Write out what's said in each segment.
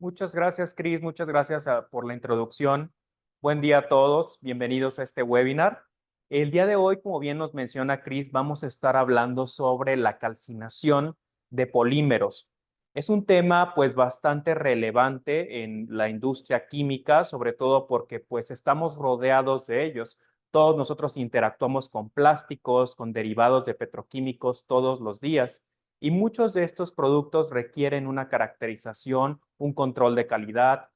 Muchas gracias, Cris. Muchas gracias por la introducción. Buen día a todos. Bienvenidos a este webinar. El día de hoy, como bien nos menciona Cris, vamos a estar hablando sobre la calcinación de polímeros. Es un tema pues bastante relevante en la industria química, sobre todo porque pues estamos rodeados de ellos. Todos nosotros interactuamos con plásticos, con derivados de petroquímicos todos los días. Y muchos de estos productos requieren una caracterización, un control de calidad,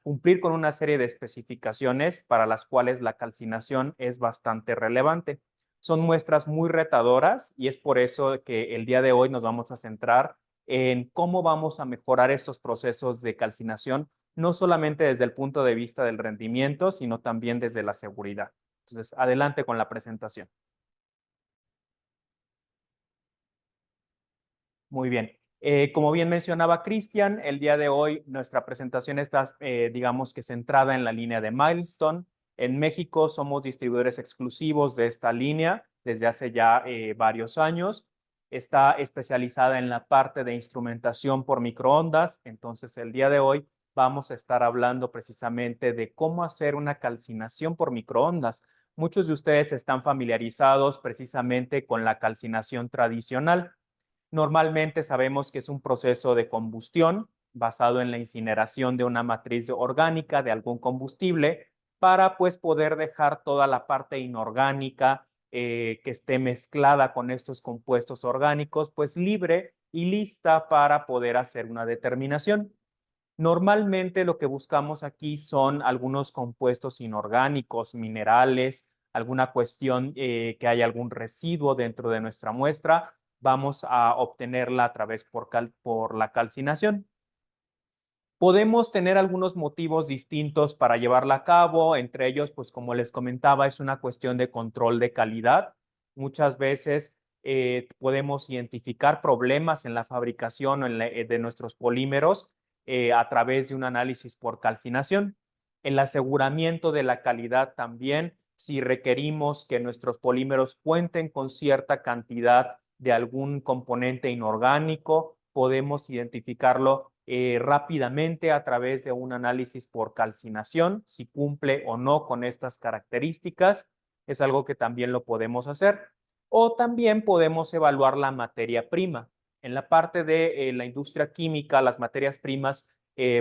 cumplir con una serie de especificaciones para las cuales la calcinación es bastante relevante. Son muestras muy retadoras y es por eso que el día de hoy nos vamos a centrar en cómo vamos a mejorar estos procesos de calcinación, no solamente desde el punto de vista del rendimiento, sino también desde la seguridad. Entonces, adelante con la presentación. Muy bien. Como bien mencionaba Cristian, el día de hoy nuestra presentación está, digamos que centrada en la línea de Milestone. En México somos distribuidores exclusivos de esta línea desde hace ya varios años. Está especializada en la parte de instrumentación por microondas. Entonces, el día de hoy vamos a estar hablando precisamente de cómo hacer una calcinación por microondas. Muchos de ustedes están familiarizados precisamente con la calcinación tradicional. Normalmente sabemos que es un proceso de combustión basado en la incineración de una matriz orgánica de algún combustible para pues poder dejar toda la parte inorgánica que esté mezclada con estos compuestos orgánicos pues libre y lista para poder hacer una determinación. Normalmente lo que buscamos aquí son algunos compuestos inorgánicos, minerales, alguna cuestión que haya algún residuo dentro de nuestra muestra. Vamos a obtenerla a través por la calcinación. Podemos tener algunos motivos distintos para llevarla a cabo, entre ellos, pues como les comentaba, es una cuestión de control de calidad. Muchas veces podemos identificar problemas en la fabricación de nuestros polímeros a través de un análisis por calcinación. El aseguramiento de la calidad también, si requerimos que nuestros polímeros cuenten con cierta cantidad de algún componente inorgánico, podemos identificarlo rápidamente a través de un análisis por calcinación, si cumple o no con estas características, es algo que también lo podemos hacer. O también podemos evaluar la materia prima. En la parte de la industria química, las materias primas,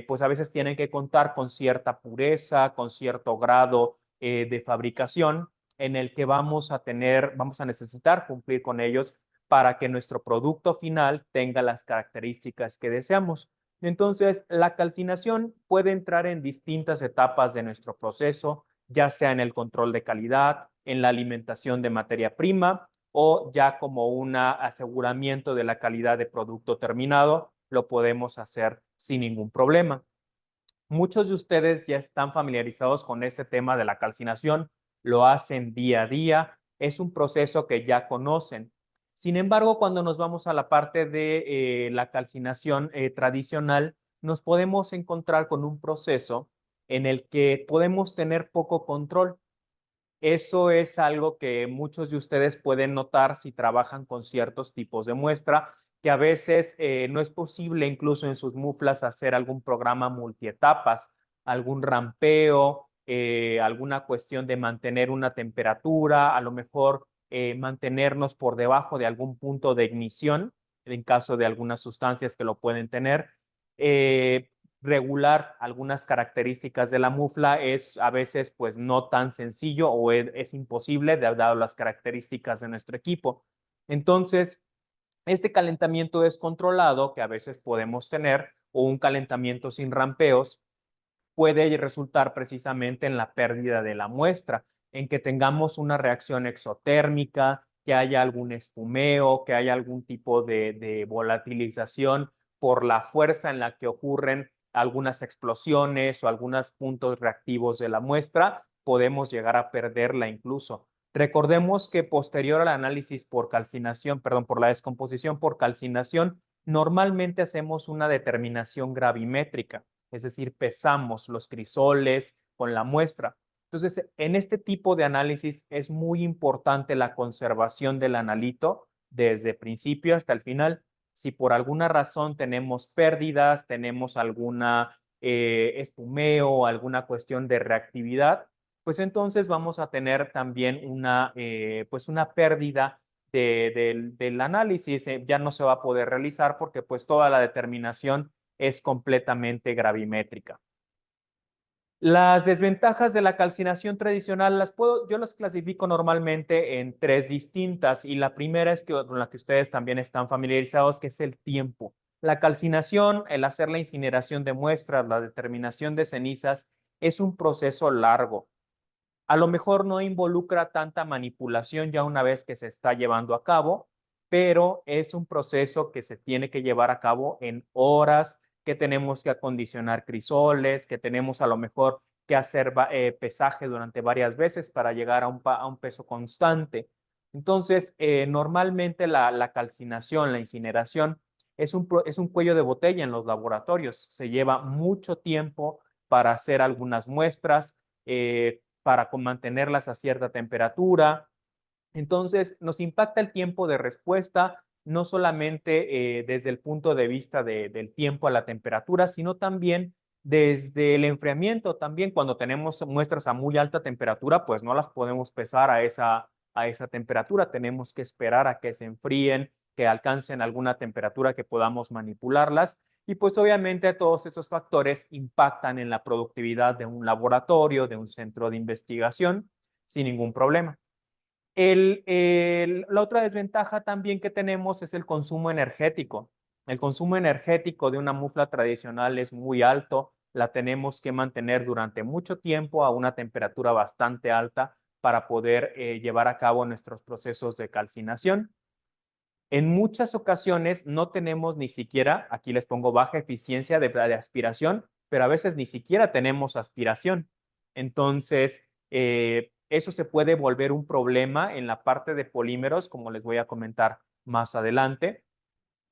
pues a veces tienen que contar con cierta pureza, con cierto grado de fabricación en el que vamos a necesitar cumplir con ellos para que nuestro producto final tenga las características que deseamos. Entonces, la calcinación puede entrar en distintas etapas de nuestro proceso, ya sea en el control de calidad, en la alimentación de materia prima o ya como un aseguramiento de la calidad de producto terminado, lo podemos hacer sin ningún problema. Muchos de ustedes ya están familiarizados con este tema de la calcinación, lo hacen día a día, es un proceso que ya conocen. Sin embargo, cuando nos vamos a la parte de la calcinación tradicional, nos podemos encontrar con un proceso en el que podemos tener poco control. Eso es algo que muchos de ustedes pueden notar si trabajan con ciertos tipos de muestra, que a veces no es posible incluso en sus muflas hacer algún programa multietapas, algún rampeo, alguna cuestión de mantener una temperatura, a lo mejor mantenernos por debajo de algún punto de ignición, en caso de algunas sustancias que lo pueden tener. Eh, Regular algunas características de la mufla es a veces pues no tan sencillo o es imposible dado las características de nuestro equipo. Entonces, este calentamiento descontrolado que a veces podemos tener o un calentamiento sin rampeos puede resultar precisamente en la pérdida de la muestra, en que tengamos una reacción exotérmica, que haya algún espumeo, que haya algún tipo de volatilización por la fuerza en la que ocurren algunas explosiones o algunos puntos reactivos de la muestra, podemos llegar a perderla incluso. Recordemos que posterior al análisis por calcinación, perdón, por la descomposición por calcinación, normalmente hacemos una determinación gravimétrica, es decir, pesamos los crisoles con la muestra. Entonces, en este tipo de análisis es muy importante la conservación del analito desde el principio hasta el final. Si por alguna razón tenemos pérdidas, tenemos alguna espumeo, alguna cuestión de reactividad, pues entonces vamos a tener también pues una pérdida del análisis. Ya no se va a poder realizar porque pues toda la determinación es completamente gravimétrica. Las desventajas de la calcinación tradicional yo las clasifico normalmente en tres distintas, y la primera es con la que ustedes también están familiarizados, que es el tiempo. La calcinación, el hacer la incineración de muestras, la determinación de cenizas, es un proceso largo. A lo mejor no involucra tanta manipulación ya una vez que se está llevando a cabo, pero es un proceso que se tiene que llevar a cabo en horas, que tenemos que acondicionar crisoles, que tenemos a lo mejor que hacer pesaje durante varias veces para llegar a un peso constante. Entonces, normalmente la calcinación, la incineración, es un cuello de botella en los laboratorios. Se lleva mucho tiempo para hacer algunas muestras, para mantenerlas a cierta temperatura. Entonces, nos impacta el tiempo de respuesta, no solamente desde el punto de vista del tiempo a la temperatura, sino también desde el enfriamiento. También cuando tenemos muestras a muy alta temperatura, pues no las podemos pesar a esa temperatura. Tenemos que esperar a que se enfríen, que alcancen alguna temperatura que podamos manipularlas. Y pues obviamente todos esos factores impactan en la productividad de un laboratorio, de un centro de investigación, sin ningún problema. La otra desventaja también que tenemos es el consumo energético. El consumo energético de una mufla tradicional es muy alto. La tenemos que mantener durante mucho tiempo a una temperatura bastante alta para poder llevar a cabo nuestros procesos de calcinación. En muchas ocasiones no tenemos ni siquiera, aquí les pongo baja eficiencia de aspiración, pero a veces ni siquiera tenemos aspiración. Entonces, eso se puede volver un problema en la parte de polímeros, como les voy a comentar más adelante,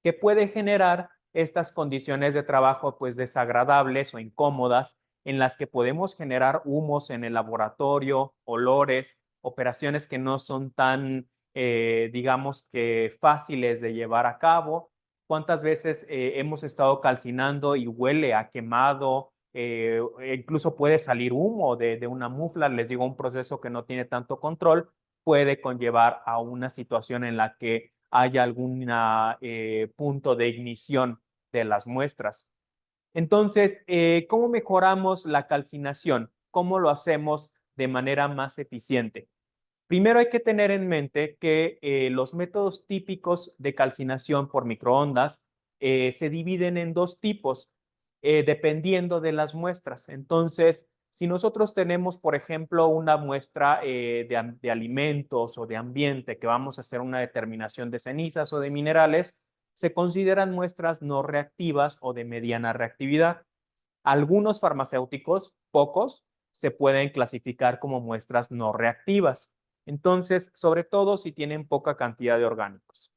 que puede generar estas condiciones de trabajo pues desagradables o incómodas, en las que podemos generar humos en el laboratorio, olores, operaciones que no son tan, digamos que fáciles de llevar a cabo. ¿Cuántas veces hemos estado calcinando y huele a quemado? Incluso puede salir humo de una mufla. Les digo, un proceso que no tiene tanto control puede conllevar a una situación en la que haya algún punto de ignición de las muestras. Entonces, ¿cómo mejoramos la calcinación? ¿Cómo lo hacemos de manera más eficiente? Primero hay que tener en mente que los métodos típicos de calcinación por microondas se dividen en dos tipos, dependiendo de las muestras. Entonces, si nosotros tenemos, por ejemplo, una muestra de alimentos o de ambiente, que vamos a hacer una determinación de cenizas o de minerales, se consideran muestras no reactivas o de mediana reactividad. Algunos farmacéuticos, pocos, se pueden clasificar como muestras no reactivas. Entonces, sobre todo si tienen poca cantidad de orgánicos.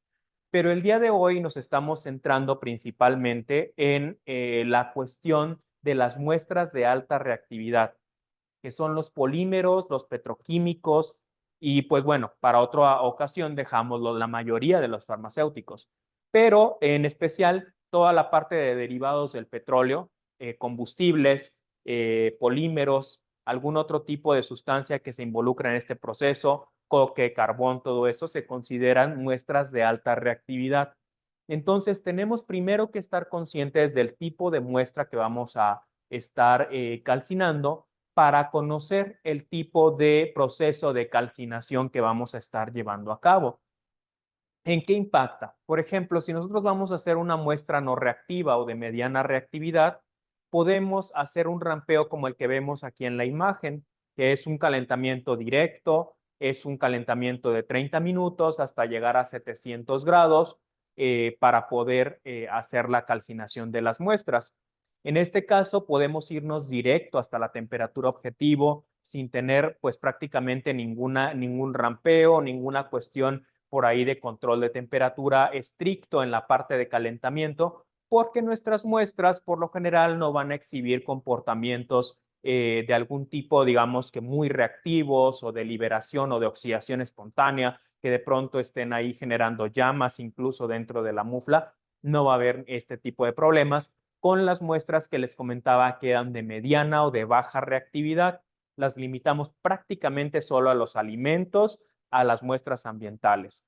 Pero el día de hoy nos estamos centrando principalmente en la cuestión de las muestras de alta reactividad, que son los polímeros, los petroquímicos, y pues bueno, para otra ocasión dejamos la mayoría de los farmacéuticos, pero en especial toda la parte de derivados del petróleo, combustibles, polímeros, algún otro tipo de sustancia que se involucra en este proceso, coque, carbón, todo eso se consideran muestras de alta reactividad. Entonces, tenemos primero que estar conscientes del tipo de muestra que vamos a estar calcinando, para conocer el tipo de proceso de calcinación que vamos a estar llevando a cabo. ¿En qué impacta? Por ejemplo, si nosotros vamos a hacer una muestra no reactiva o de mediana reactividad, podemos hacer un rampeo como el que vemos aquí en la imagen, que es un calentamiento directo, es un calentamiento de 30 minutos hasta llegar a 700 grados para poder hacer la calcinación de las muestras. En este caso, podemos irnos directo hasta la temperatura objetivo sin tener pues prácticamente ningún rampeo, ninguna cuestión por ahí de control de temperatura estricto en la parte de calentamiento, porque nuestras muestras por lo general no van a exhibir comportamientos de algún tipo, digamos que muy reactivos, o de liberación o de oxidación espontánea, que de pronto estén ahí generando llamas incluso dentro de la mufla. no va a haber este tipo de problemas con las muestras que les comentaba que eran de mediana o de baja reactividad. Las limitamos prácticamente solo a los alimentos, a las muestras ambientales.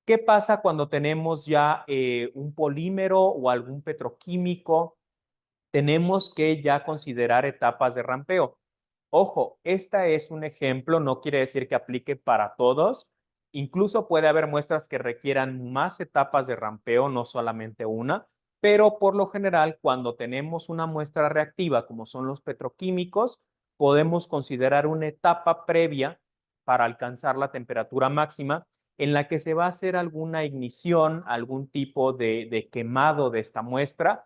¿Qué pasa cuando tenemos ya un polímero o algún petroquímico? Tenemos que ya considerar etapas de rampeo. Ojo, esta es un ejemplo, no quiere decir que aplique para todos. Incluso puede haber muestras que requieran más etapas de rampeo, no solamente una, pero por lo general, cuando tenemos una muestra reactiva, como son los petroquímicos, podemos considerar una etapa previa para alcanzar la temperatura máxima en la que se va a hacer alguna ignición, algún tipo de quemado de esta muestra.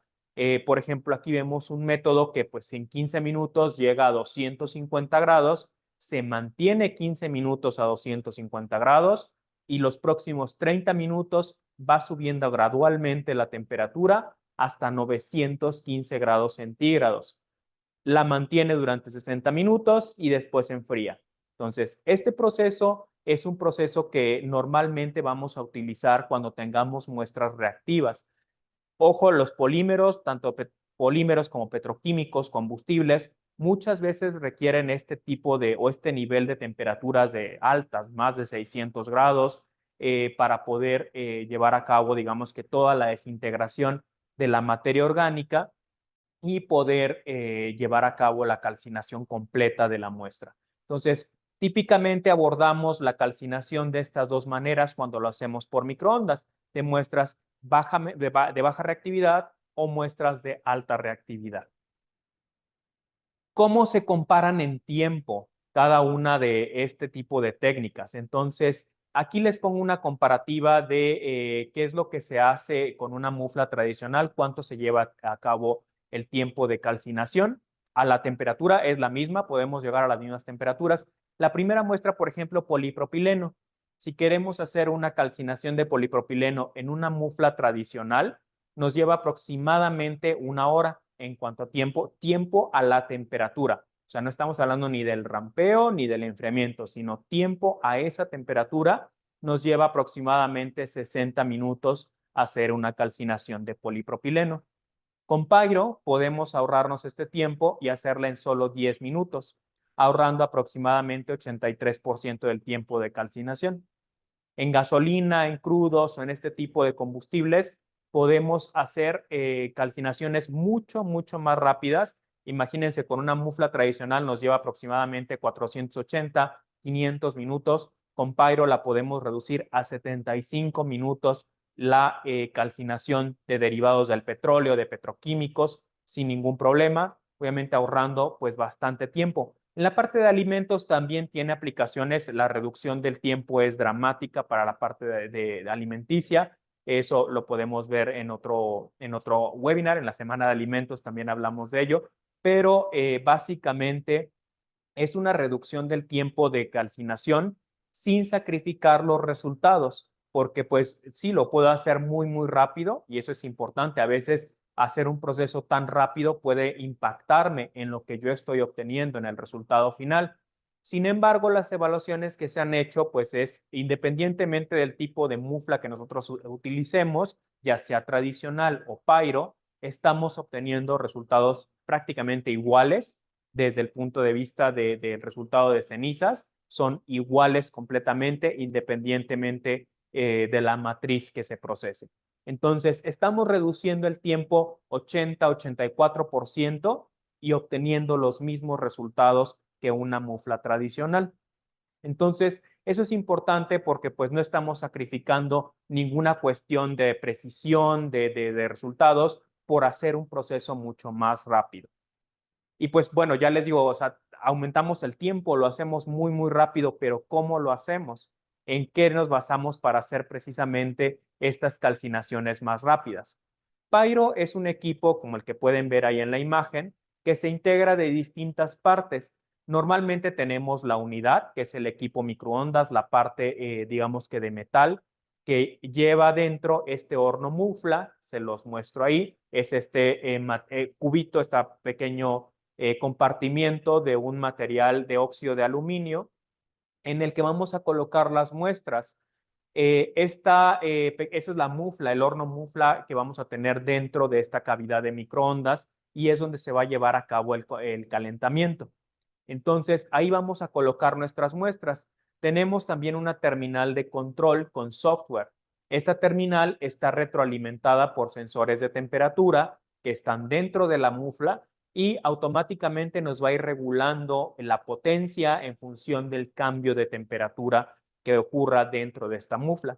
Por ejemplo, aquí vemos un método que pues en 15 minutos llega a 250 grados, se mantiene 15 minutos a 250 grados y los próximos 30 minutos va subiendo gradualmente la temperatura hasta 915 grados centígrados. La mantiene durante 60 minutos y después se enfría. Entonces, este proceso es un proceso que normalmente vamos a utilizar cuando tengamos muestras reactivas. Ojo, los polímeros, tanto polímeros como petroquímicos, combustibles, muchas veces requieren este tipo de o este nivel de temperaturas de altas, más de 600 grados, para poder llevar a cabo, digamos que toda la desintegración de la materia orgánica y poder llevar a cabo la calcinación completa de la muestra. Entonces, típicamente abordamos la calcinación de estas dos maneras cuando lo hacemos por microondas, de muestras de baja reactividad o muestras de alta reactividad. ¿Cómo se comparan en tiempo cada una de este tipo de técnicas? Entonces, aquí les pongo una comparativa de qué es lo que se hace con una mufla tradicional, cuánto se lleva a cabo el tiempo de calcinación. A la temperatura es la misma, podemos llegar a las mismas temperaturas. La primera muestra, por ejemplo, polipropileno. Si queremos hacer una calcinación de polipropileno en una mufla tradicional, nos lleva aproximadamente una hora en cuanto a tiempo a la temperatura. O sea, no estamos hablando ni del rampeo ni del enfriamiento, sino tiempo a esa temperatura nos lleva aproximadamente 60 minutos hacer una calcinación de polipropileno. Con Pyro podemos ahorrarnos este tiempo y hacerla en solo 10 minutos, ahorrando aproximadamente 83% del tiempo de calcinación. En gasolina, en crudos o en este tipo de combustibles, podemos hacer calcinaciones mucho más rápidas. Imagínense, con una mufla tradicional nos lleva aproximadamente 480, 500 minutos. Con Pyro la podemos reducir a 75 minutos la calcinación de derivados del petróleo, de petroquímicos, sin ningún problema, obviamente ahorrando pues bastante tiempo. En la parte de alimentos también tiene aplicaciones, la reducción del tiempo es dramática para la parte de alimenticia, eso lo podemos ver en otro webinar, en la semana de alimentos también hablamos de ello, pero básicamente es una reducción del tiempo de calcinación sin sacrificar los resultados, porque pues sí, lo puedo hacer muy rápido y eso es importante. A veces hacer un proceso tan rápido puede impactarme en lo que yo estoy obteniendo en el resultado final. Sin embargo, las evaluaciones que se han hecho, pues es independientemente del tipo de mufla que nosotros utilicemos, ya sea tradicional o Pyro, estamos obteniendo resultados prácticamente iguales desde el punto de vista del resultado de cenizas, son iguales completamente independientemente de la matriz que se procese. Entonces, estamos reduciendo el tiempo 80-84% y obteniendo los mismos resultados que una mufla tradicional. Entonces, eso es importante porque pues no estamos sacrificando ninguna cuestión de precisión, de resultados por hacer un proceso mucho más rápido. Y pues bueno, ya les digo, o sea, aumentamos el tiempo, lo hacemos muy rápido, pero ¿cómo lo hacemos? ¿En qué nos basamos para hacer precisamente estas calcinaciones más rápidas? Pyro es un equipo como el que pueden ver ahí en la imagen, que se integra de distintas partes. Normalmente tenemos la unidad, que es el equipo microondas, la parte, digamos que de metal, que lleva dentro este horno mufla, se los muestro ahí, es este cubito, este pequeño compartimiento de un material de óxido de aluminio en el que vamos a colocar las muestras. Esa es la mufla, el horno mufla que vamos a tener dentro de esta cavidad de microondas y es donde se va a llevar a cabo el calentamiento. Entonces, ahí vamos a colocar nuestras muestras. Tenemos también una terminal de control con software. Esta terminal está retroalimentada por sensores de temperatura que están dentro de la mufla y automáticamente nos va a ir regulando la potencia en función del cambio de temperatura que ocurra dentro de esta mufla.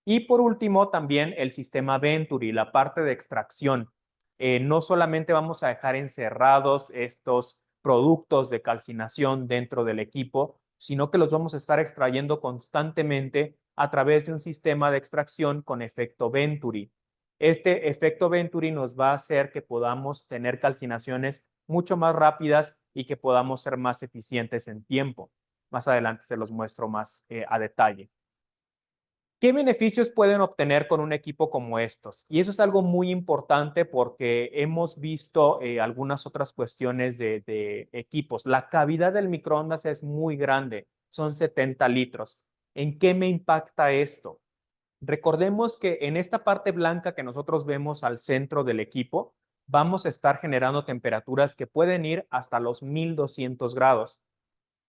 Y por último, también el sistema Venturi, la parte de extracción. No solamente vamos a dejar encerrados estos productos de calcinación dentro del equipo, sino que los vamos a estar extrayendo constantemente a través de un sistema de extracción con efecto Venturi. Este efecto Venturi nos va a hacer que podamos tener calcinaciones mucho más rápidas y que podamos ser más eficientes en tiempo. Más adelante se los muestro más a detalle. ¿Qué beneficios pueden obtener con un equipo como estos? Y eso es algo muy importante porque hemos visto algunas otras cuestiones de equipos. La cavidad del microondas es muy grande, son 70 litros. ¿En qué me impacta esto? Recordemos que en esta parte blanca que nosotros vemos al centro del equipo, vamos a estar generando temperaturas que pueden ir hasta los 1200 grados.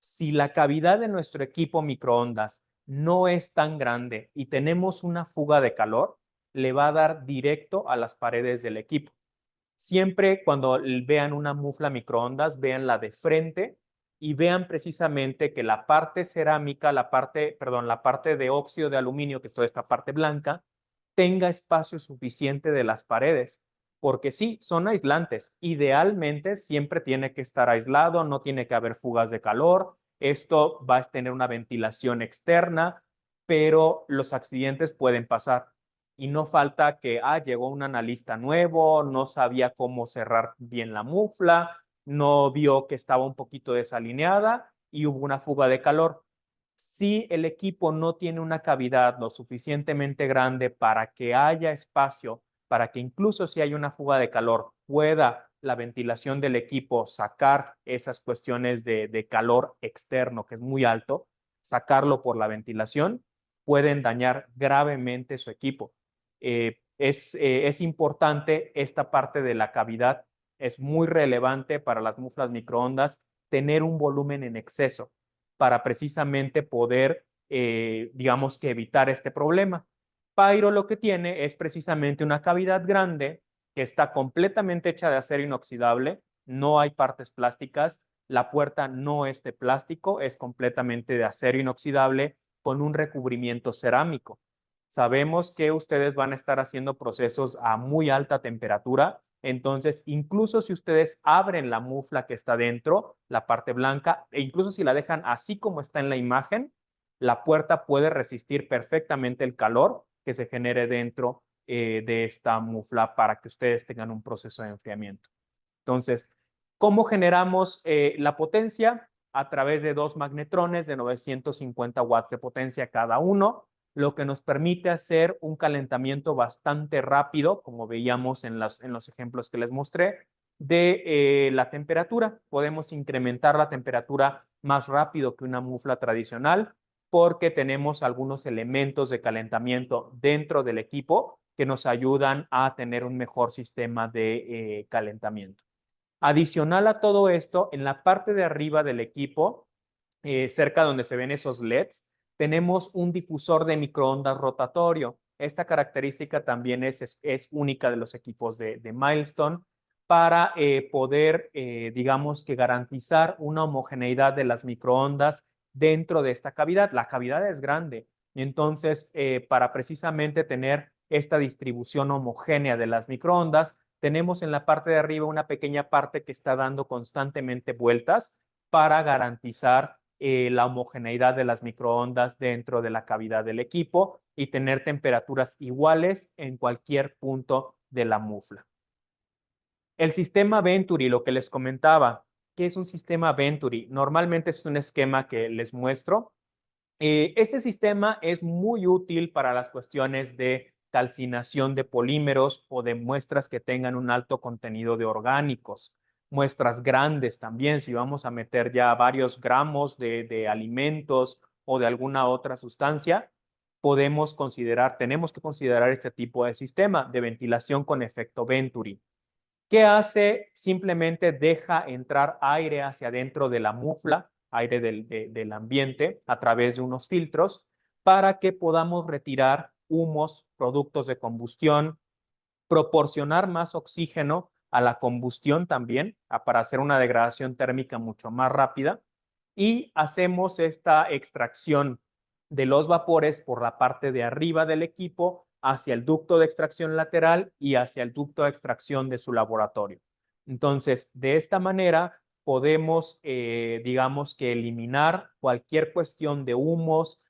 Si la cavidad de nuestro equipo microondas no es tan grande y tenemos una fuga de calor, le va a dar directo a las paredes del equipo. Siempre cuando vean una mufla microondas, veanla de frente y vean precisamente que la parte cerámica, la parte de óxido de aluminio, que es toda esta parte blanca, tenga espacio suficiente de las paredes. Porque sí, son aislantes. Idealmente siempre tiene que estar aislado, no tiene que haber fugas de calor. Esto va a tener una ventilación externa, pero los accidentes pueden pasar. Y no falta que, llegó un analista nuevo, no sabía cómo cerrar bien la mufla, no vio que estaba un poquito desalineada y hubo una fuga de calor. Si el equipo no tiene una cavidad lo suficientemente grande para que haya espacio, para que incluso si hay una fuga de calor pueda la ventilación del equipo sacar esas cuestiones de calor externo, que es muy alto, sacarlo por la ventilación, pueden dañar gravemente su equipo. Es importante esta parte de la cavidad, es muy relevante para las muflas microondas tener un volumen en exceso para precisamente poder, digamos que evitar este problema. Pyro lo que tiene es precisamente una cavidad grande que está completamente hecha de acero inoxidable, no hay partes plásticas, la puerta no es de plástico, es completamente de acero inoxidable con un recubrimiento cerámico. Sabemos que ustedes van a estar haciendo procesos a muy alta temperatura, entonces incluso si ustedes abren la mufla que está dentro, la parte blanca, e incluso si la dejan así como está en la imagen, la puerta puede resistir perfectamente el calor que se genere dentro de esta mufla para que ustedes tengan un proceso de enfriamiento. Entonces, ¿cómo generamos la potencia? A través de dos magnetrones de 950 watts de potencia cada uno, lo que nos permite hacer un calentamiento bastante rápido, como veíamos en los ejemplos que les mostré, de la temperatura. Podemos incrementar la temperatura más rápido que una mufla tradicional porque tenemos algunos elementos de calentamiento dentro del equipo que nos ayudan a tener un mejor sistema de calentamiento. Adicional a todo esto, en la parte de arriba del equipo, cerca donde se ven esos LEDs, tenemos un difusor de microondas rotatorio. Esta característica también es única de los equipos de Milestone para poder, digamos que garantizar una homogeneidad de las microondas dentro de esta cavidad. La cavidad es grande, entonces para precisamente tener esta distribución homogénea de las microondas, tenemos en la parte de arriba una pequeña parte que está dando constantemente vueltas para garantizar la homogeneidad de las microondas dentro de la cavidad del equipo y tener temperaturas iguales en cualquier punto de la mufla. El sistema Venturi, lo que les comentaba, ¿qué es un sistema Venturi? Normalmente es un esquema que les muestro. Este sistema es muy útil para las cuestiones de calcinación de polímeros o de muestras que tengan un alto contenido de orgánicos. Muestras grandes también, si vamos a meter ya varios gramos de alimentos o de alguna otra sustancia, tenemos que considerar este tipo de sistema de ventilación con efecto Venturi. ¿Qué hace? Simplemente deja entrar aire hacia adentro de la mufla, aire del ambiente, a través de unos filtros, para que podamos retirar humos, productos de combustión, proporcionar más oxígeno a la combustión también, para hacer una degradación térmica mucho más rápida, y hacemos esta extracción de los vapores por la parte de arriba del equipo hacia el ducto de extracción lateral y hacia el ducto de extracción de su laboratorio. Entonces, de esta manera podemos, digamos que eliminar cualquier cuestión de humos,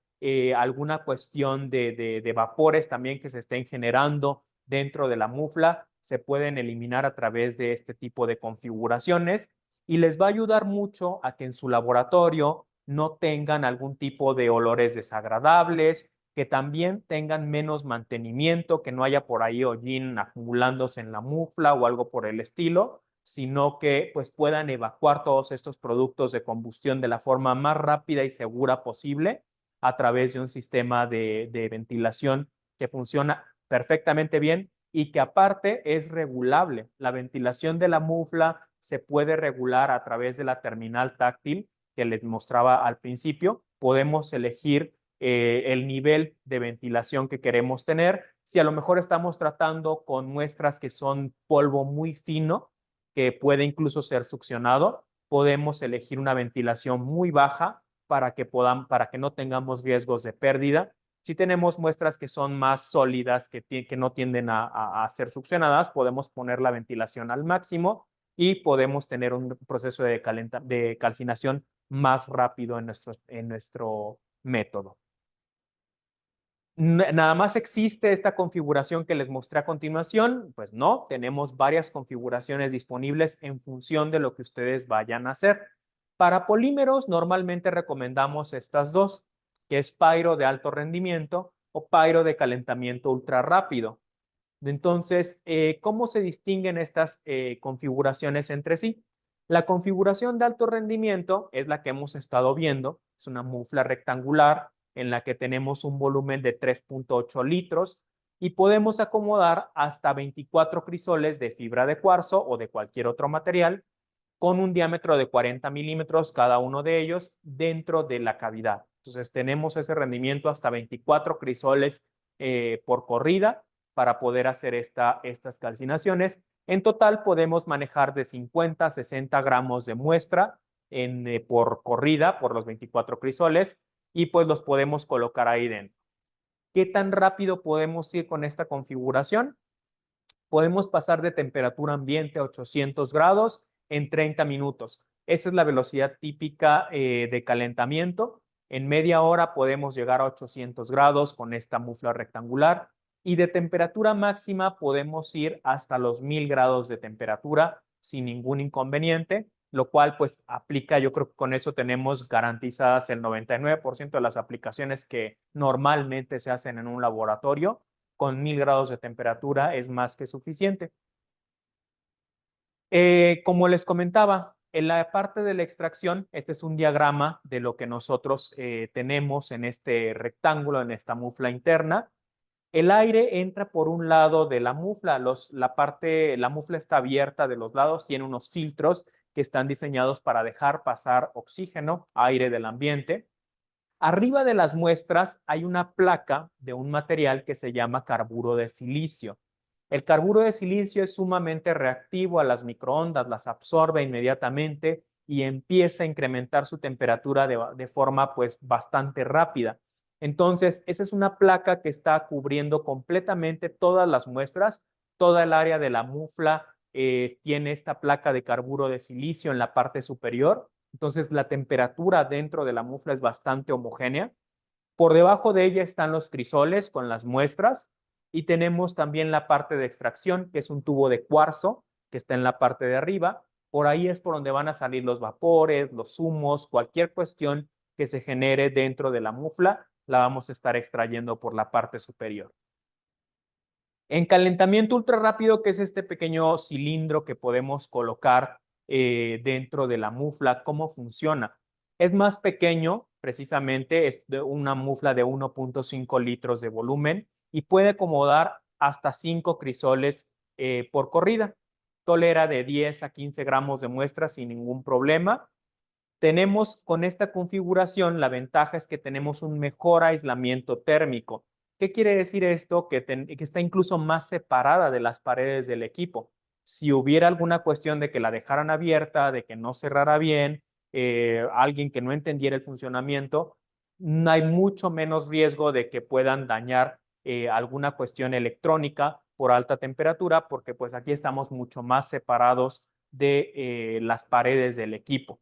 alguna cuestión de vapores también que se estén generando dentro de la mufla, se pueden eliminar a través de este tipo de configuraciones y les va a ayudar mucho a que en su laboratorio no tengan algún tipo de olores desagradables, que también tengan menos mantenimiento, que no haya por ahí hollín acumulándose en la mufla o algo por el estilo, sino que pues puedan evacuar todos estos productos de combustión de la forma más rápida y segura posible a través de un sistema de ventilación que funciona perfectamente bien y que aparte es regulable. La ventilación de la mufla se puede regular a través de la terminal táctil que les mostraba al principio. Podemos elegir el nivel de ventilación que queremos tener. Si a lo mejor estamos tratando con muestras que son polvo muy fino, que puede incluso ser succionado, podemos elegir una ventilación muy baja para que no tengamos riesgos de pérdida. Si tenemos muestras que son más sólidas, que no tienden a ser succionadas, podemos poner la ventilación al máximo y podemos tener un proceso de calcinación más rápido en nuestro método. Nada más existe esta configuración que les mostré a continuación, pues no, tenemos varias configuraciones disponibles en función de lo que ustedes vayan a hacer. Para polímeros normalmente recomendamos estas dos, que es Pyro de alto rendimiento o Pyro de calentamiento ultra rápido. Entonces, ¿cómo se distinguen estas configuraciones entre sí? La configuración de alto rendimiento es la que hemos estado viendo, es una mufla rectangular en la que tenemos un volumen de 3.8 litros y podemos acomodar hasta 24 crisoles de fibra de cuarzo o de cualquier otro material con un diámetro de 40 milímetros cada uno de ellos dentro de la cavidad. Entonces tenemos ese rendimiento hasta 24 crisoles por corrida para poder hacer estas calcinaciones. En total podemos manejar de 50 a 60 gramos de muestra por corrida por los 24 crisoles y pues los podemos colocar ahí dentro. ¿Qué tan rápido podemos ir con esta configuración? Podemos pasar de temperatura ambiente a 800 grados en 30 minutos. Esa es la velocidad típica de calentamiento. En media hora podemos llegar a 800 grados con esta mufla rectangular y de temperatura máxima podemos ir hasta los 1000 grados de temperatura sin ningún inconveniente, lo cual pues aplica, yo creo que con eso tenemos garantizadas el 99% de las aplicaciones que normalmente se hacen en un laboratorio. Con 1000 grados de temperatura es más que suficiente. Como les comentaba, en la parte de la extracción, este es un diagrama de lo que nosotros tenemos en este rectángulo, en esta mufla interna. El aire entra por un lado de la mufla, la mufla está abierta de los lados, tiene unos filtros que están diseñados para dejar pasar oxígeno, aire del ambiente. Arriba de las muestras hay una placa de un material que se llama carburo de silicio. El carburo de silicio es sumamente reactivo a las microondas, las absorbe inmediatamente y empieza a incrementar su temperatura de forma pues bastante rápida. Entonces, esa es una placa que está cubriendo completamente todas las muestras, toda el área de la mufla tiene esta placa de carburo de silicio en la parte superior. Entonces, la temperatura dentro de la mufla es bastante homogénea. Por debajo de ella están los crisoles con las muestras y tenemos también la parte de extracción, que es un tubo de cuarzo que está en la parte de arriba. Por ahí es por donde van a salir los vapores, los humos, cualquier cuestión que se genere dentro de la mufla, la vamos a estar extrayendo por la parte superior. En calentamiento ultra rápido, que es este pequeño cilindro que podemos colocar dentro de la mufla, ¿cómo funciona? Es más pequeño, precisamente, es una mufla de 1.5 litros de volumen y puede acomodar hasta 5 crisoles por corrida. Tolera de 10 a 15 gramos de muestra sin ningún problema. Tenemos con esta configuración, la ventaja es que tenemos un mejor aislamiento térmico. ¿Qué quiere decir esto? Que está incluso más separada de las paredes del equipo. Si hubiera alguna cuestión de que la dejaran abierta, de que no cerrara bien, alguien que no entendiera el funcionamiento, hay mucho menos riesgo de que puedan dañar alguna cuestión electrónica por alta temperatura, porque pues aquí estamos mucho más separados de las paredes del equipo.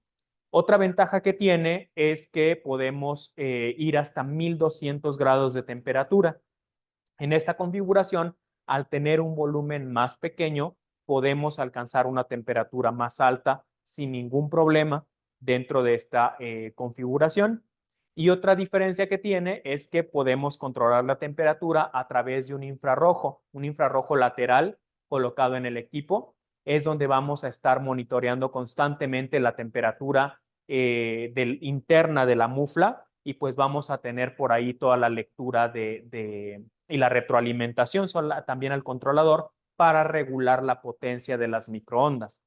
Otra ventaja que tiene es que podemos ir hasta 1200 grados de temperatura. En esta configuración, al tener un volumen más pequeño, podemos alcanzar una temperatura más alta sin ningún problema dentro de esta configuración. Y otra diferencia que tiene es que podemos controlar la temperatura a través de un infrarrojo lateral colocado en el equipo. Es donde vamos a estar monitoreando constantemente la temperatura interna de la mufla y pues vamos a tener por ahí toda la lectura y la retroalimentación también al controlador para regular la potencia de las microondas.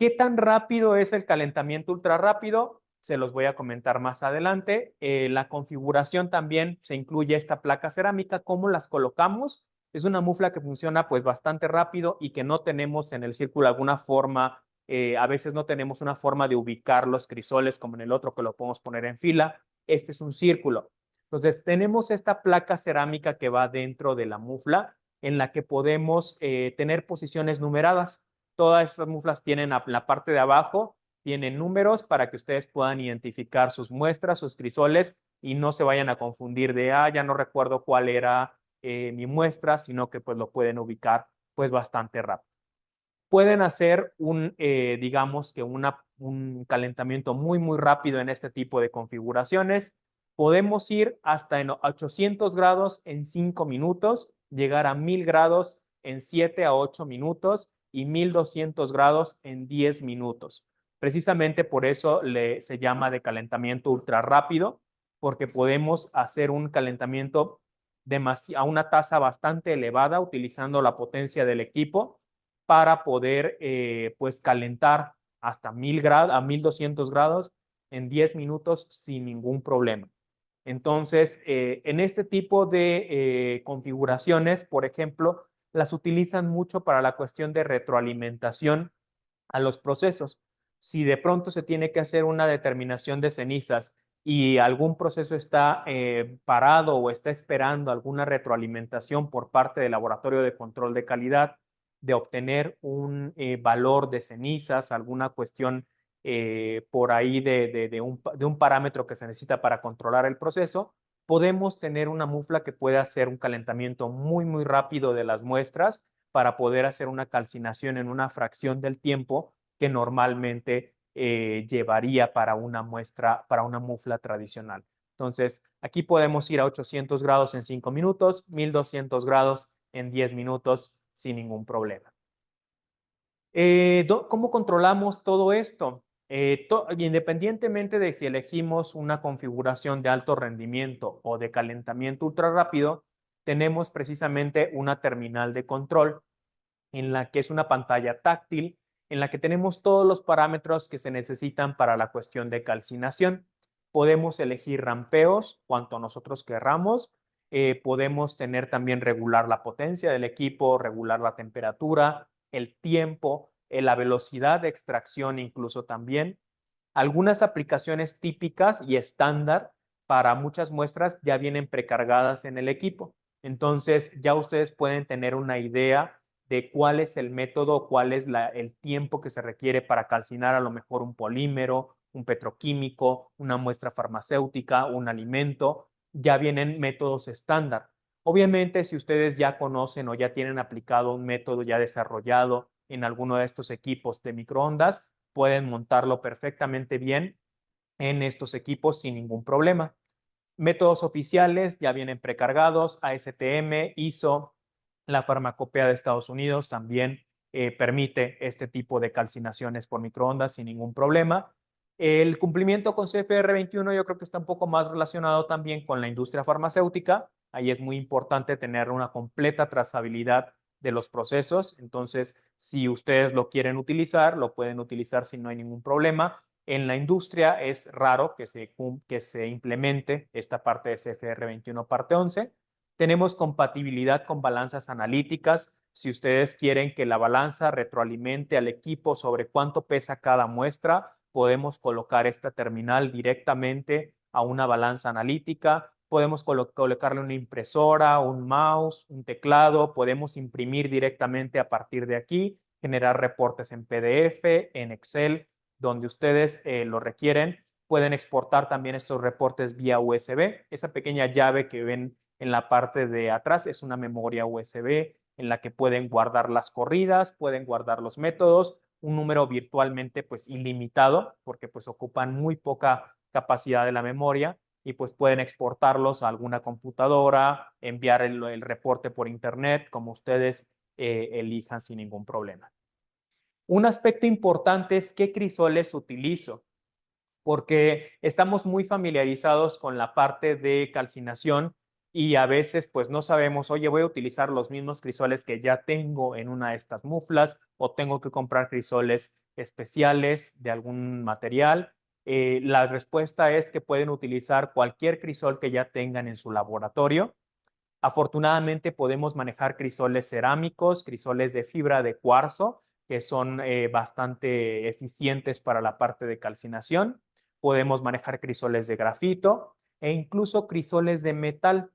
¿Qué tan rápido es el calentamiento ultra rápido? Se los voy a comentar más adelante. La configuración también se incluye esta placa cerámica. ¿Cómo las colocamos? Es una mufla que funciona pues bastante rápido y que no tenemos en el círculo alguna forma, a veces no tenemos una forma de ubicar los crisoles como en el otro que lo podemos poner en fila. Este es un círculo. Entonces tenemos esta placa cerámica que va dentro de la mufla en la que podemos tener posiciones numeradas. Todas estas muflas tienen la parte de abajo, tienen números para que ustedes puedan identificar sus muestras, sus crisoles y no se vayan a confundir de, ya no recuerdo cuál era mi muestra, sino que pues lo pueden ubicar pues bastante rápido. Pueden hacer digamos que un calentamiento muy, muy rápido en este tipo de configuraciones. Podemos ir hasta en 800 grados en 5 minutos, llegar a 1000 grados en 7 a 8 minutos y 1200 grados en 10 minutos. Precisamente por eso se llama de calentamiento ultra rápido, porque podemos hacer un calentamiento a una tasa bastante elevada utilizando la potencia del equipo para poder pues calentar hasta 1000 grados, a 1200 grados en 10 minutos sin ningún problema. Entonces, en este tipo de configuraciones, por ejemplo, las utilizan mucho para la cuestión de retroalimentación a los procesos. Si de pronto se tiene que hacer una determinación de cenizas y algún proceso está parado o está esperando alguna retroalimentación por parte del laboratorio de control de calidad de obtener un valor de cenizas, alguna cuestión por ahí de un parámetro que se necesita para controlar el proceso, podemos tener una mufla que puede hacer un calentamiento muy, muy rápido de las muestras para poder hacer una calcinación en una fracción del tiempo que normalmente llevaría para una muestra, para una mufla tradicional. Entonces, aquí podemos ir a 800 grados en 5 minutos, 1200 grados en 10 minutos sin ningún problema. ¿Cómo controlamos todo esto? Independientemente de si elegimos una configuración de alto rendimiento o de calentamiento ultra rápido, tenemos precisamente una terminal de control en la que es una pantalla táctil, en la que tenemos todos los parámetros que se necesitan para la cuestión de calcinación. Podemos elegir rampeos cuanto nosotros querramos. Podemos tener también regular la potencia del equipo, regular la temperatura, el tiempo, la velocidad de extracción incluso también. Algunas aplicaciones típicas y estándar para muchas muestras ya vienen precargadas en el equipo. Entonces ya ustedes pueden tener una idea de cuál es el método, cuál es el tiempo que se requiere para calcinar a lo mejor un polímero, un petroquímico, una muestra farmacéutica, un alimento. Ya vienen métodos estándar. Obviamente, si ustedes ya conocen o ya tienen aplicado un método ya desarrollado en alguno de estos equipos de microondas, pueden montarlo perfectamente bien en estos equipos sin ningún problema. Métodos oficiales ya vienen precargados, ASTM, ISO, la farmacopea de Estados Unidos también permite este tipo de calcinaciones por microondas sin ningún problema. El cumplimiento con CFR 21 yo creo que está un poco más relacionado también con la industria farmacéutica. Ahí es muy importante tener una completa trazabilidad de los procesos. Entonces, si ustedes lo quieren utilizar, lo pueden utilizar si no hay ningún problema. En la industria es raro que se implemente esta parte de CFR 21 parte 11. Tenemos compatibilidad con balanzas analíticas. Si ustedes quieren que la balanza retroalimente al equipo sobre cuánto pesa cada muestra, podemos colocar esta terminal directamente a una balanza analítica. Podemos colocarle una impresora, un mouse, un teclado. Podemos imprimir directamente a partir de aquí, generar reportes en PDF, en Excel, donde ustedes lo requieren. Pueden exportar también estos reportes vía USB. Esa pequeña llave que ven en la parte de atrás es una memoria USB en la que pueden guardar las corridas, pueden guardar los métodos, un número virtualmente pues ilimitado, porque pues ocupan muy poca capacidad de la memoria y pues pueden exportarlos a alguna computadora, enviar el reporte por internet, como ustedes elijan sin ningún problema. Un aspecto importante es qué crisoles utilizo, porque estamos muy familiarizados con la parte de calcinación y a veces pues no sabemos, oye, voy a utilizar los mismos crisoles que ya tengo en una de estas muflas o tengo que comprar crisoles especiales de algún material. La respuesta es que pueden utilizar cualquier crisol que ya tengan en su laboratorio. Afortunadamente podemos manejar crisoles cerámicos, crisoles de fibra de cuarzo, que son bastante eficientes para la parte de calcinación. Podemos manejar crisoles de grafito e incluso crisoles de metal.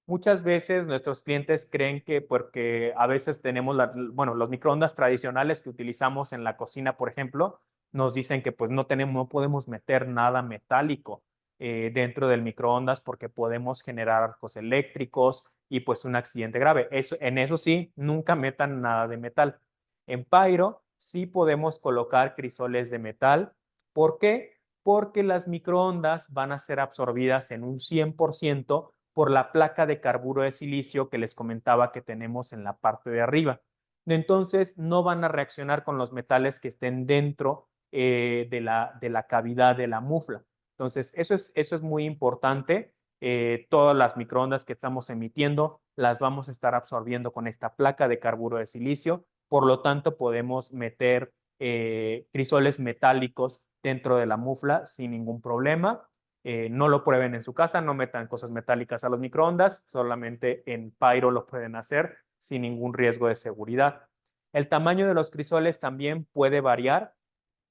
Muchas veces nuestros clientes creen que porque a veces tenemos, bueno, los microondas tradicionales que utilizamos en la cocina, por ejemplo, nos dicen que pues no podemos meter nada metálico dentro del microondas porque podemos generar arcos eléctricos y pues un accidente grave. En eso sí, nunca metan nada de metal. En Pyro sí podemos colocar crisoles de metal. ¿Por qué? Porque las microondas van a ser absorbidas en un 100% por la placa de carburo de silicio que les comentaba que tenemos en la parte de arriba. Entonces, no van a reaccionar con los metales que estén dentro de la cavidad de la mufla. Entonces, eso es muy importante. Todas las microondas que estamos emitiendo las vamos a estar absorbiendo con esta placa de carburo de silicio. Por lo tanto, podemos meter crisoles metálicos dentro de la mufla sin ningún problema. No lo prueben en su casa, no metan cosas metálicas a los microondas, solamente en Pyro lo pueden hacer sin ningún riesgo de seguridad. El tamaño de los crisoles también puede variar.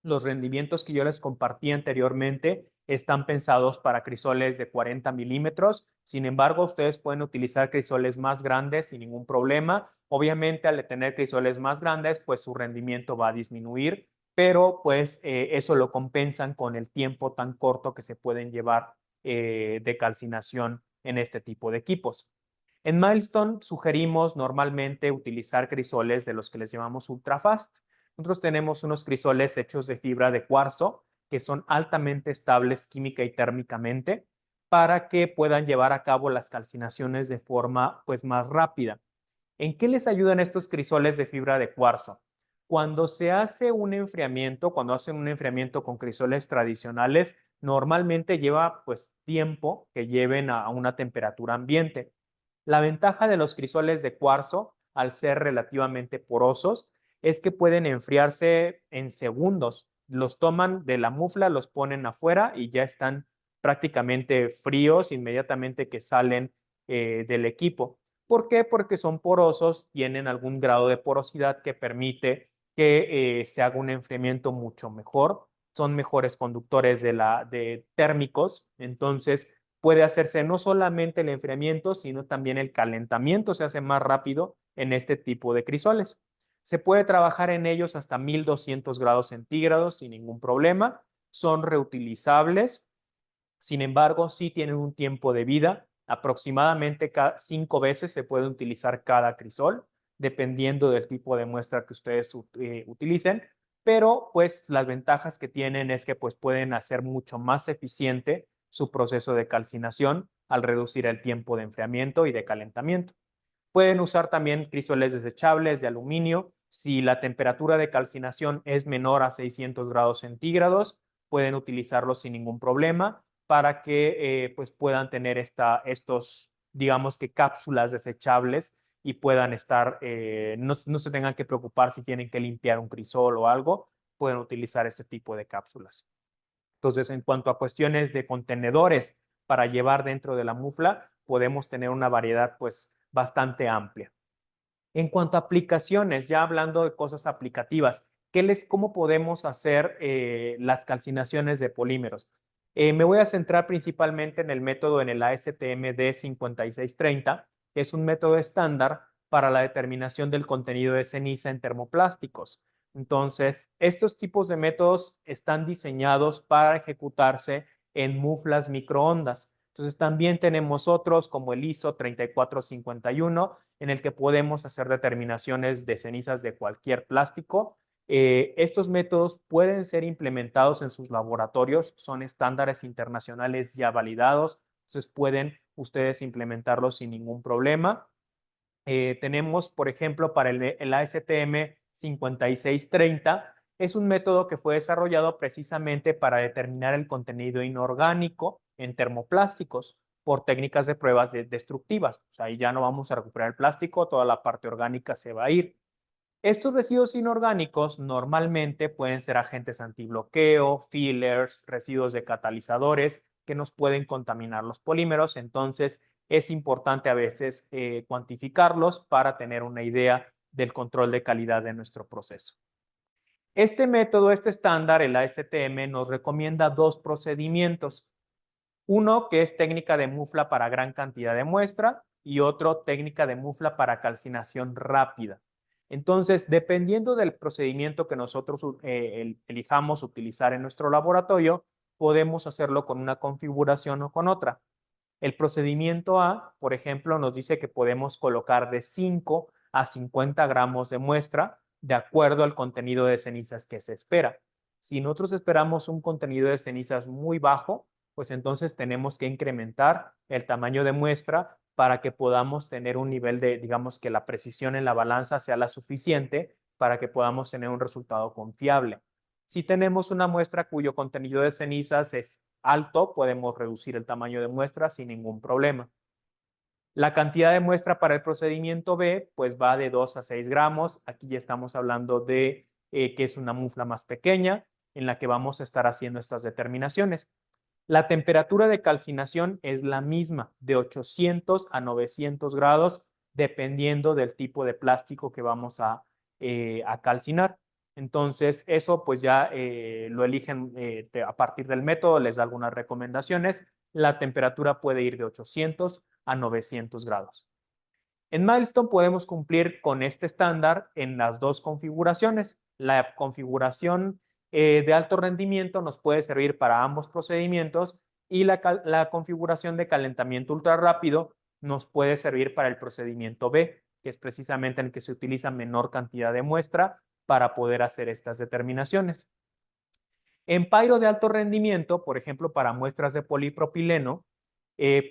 Los rendimientos que yo les compartí anteriormente están pensados para crisoles de 40 milímetros. Sin embargo, ustedes pueden utilizar crisoles más grandes sin ningún problema. Obviamente, al tener crisoles más grandes, pues su rendimiento va a disminuir, pero pues eso lo compensan con el tiempo tan corto que se pueden llevar de calcinación en este tipo de equipos. En Milestone sugerimos normalmente utilizar crisoles de los que les llamamos ultrafast. Nosotros tenemos unos crisoles hechos de fibra de cuarzo que son altamente estables química y térmicamente para que puedan llevar a cabo las calcinaciones de forma pues más rápida. ¿En qué les ayudan estos crisoles de fibra de cuarzo? Cuando se hace un enfriamiento, cuando hacen un enfriamiento con crisoles tradicionales, normalmente lleva pues tiempo que lleven a una temperatura ambiente. La ventaja de los crisoles de cuarzo, al ser relativamente porosos, es que pueden enfriarse en segundos. Los toman de la mufla, los ponen afuera y ya están prácticamente fríos inmediatamente que salen del equipo. ¿Por qué? Porque son porosos, tienen algún grado de porosidad que permite que se haga un enfriamiento mucho mejor. Son mejores conductores de térmicos, entonces puede hacerse no solamente el enfriamiento, sino también el calentamiento se hace más rápido en este tipo de crisoles. Se puede trabajar en ellos hasta 1200 grados centígrados sin ningún problema. Son reutilizables, sin embargo, sí tienen un tiempo de vida. Aproximadamente 5 veces se puede utilizar cada crisol, dependiendo del tipo de muestra que ustedes utilicen. Pero pues las ventajas que tienen es que pues pueden hacer mucho más eficiente su proceso de calcinación al reducir el tiempo de enfriamiento y de calentamiento. Pueden usar también crisoles desechables de aluminio. Si la temperatura de calcinación es menor a 600 grados centígrados, pueden utilizarlo sin ningún problema para que pues puedan tener estos, digamos que cápsulas desechables y puedan estar, no se tengan que preocupar si tienen que limpiar un crisol o algo, pueden utilizar este tipo de cápsulas. Entonces, en cuanto a cuestiones de contenedores para llevar dentro de la mufla, podemos tener una variedad pues bastante amplia. En cuanto a aplicaciones, ya hablando de cosas aplicativas, ¿cómo podemos hacer las calcinaciones de polímeros? Me voy a centrar principalmente en el método en el ASTM D5630, que es un método estándar para la determinación del contenido de ceniza en termoplásticos. Entonces, estos tipos de métodos están diseñados para ejecutarse en muflas microondas. Entonces, también tenemos otros como el ISO 3451, en el que podemos hacer determinaciones de cenizas de cualquier plástico. Estos métodos pueden ser implementados en sus laboratorios, son estándares internacionales ya validados, entonces pueden ustedes implementarlos sin ningún problema. Tenemos, por ejemplo, para el ASTM 5630, es un método que fue desarrollado precisamente para determinar el contenido inorgánico en termoplásticos por técnicas de pruebas destructivas. O sea, ahí ya no vamos a recuperar el plástico, toda la parte orgánica se va a ir. Estos residuos inorgánicos normalmente pueden ser agentes antibloqueo, fillers, residuos de catalizadores que nos pueden contaminar los polímeros. Entonces, es importante a veces cuantificarlos para tener una idea del control de calidad de nuestro proceso. Este método, este estándar, el ASTM, nos recomienda dos procedimientos. Uno que es técnica de mufla para gran cantidad de muestra y otro técnica de mufla para calcinación rápida. Entonces, dependiendo del procedimiento que nosotros elijamos utilizar en nuestro laboratorio, podemos hacerlo con una configuración o con otra. El procedimiento A, por ejemplo, nos dice que podemos colocar de 5 a 50 gramos de muestra de acuerdo al contenido de cenizas que se espera. Si nosotros esperamos un contenido de cenizas muy bajo, pues entonces tenemos que incrementar el tamaño de muestra para que podamos tener un nivel de, digamos, que la precisión en la balanza sea la suficiente para que podamos tener un resultado confiable. Si tenemos una muestra cuyo contenido de cenizas es alto, podemos reducir el tamaño de muestra sin ningún problema. La cantidad de muestra para el procedimiento B, pues va de 2 a 6 gramos. Aquí ya estamos hablando de que es una mufla más pequeña en la que vamos a estar haciendo estas determinaciones. La temperatura de calcinación es la misma, de 800 a 900 grados, dependiendo del tipo de plástico que vamos a calcinar. Entonces, eso pues ya lo eligen a partir del método, les da algunas recomendaciones. La temperatura puede ir de 800 a 900 grados. En Milestone podemos cumplir con este estándar en las dos configuraciones. La configuración de alto rendimiento nos puede servir para ambos procedimientos y la configuración de calentamiento ultra rápido nos puede servir para el procedimiento B, que es precisamente en el que se utiliza menor cantidad de muestra para poder hacer estas determinaciones. En Pyro de alto rendimiento, por ejemplo, para muestras de polipropileno,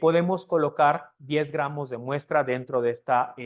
podemos colocar 10 gramos de muestra dentro de esta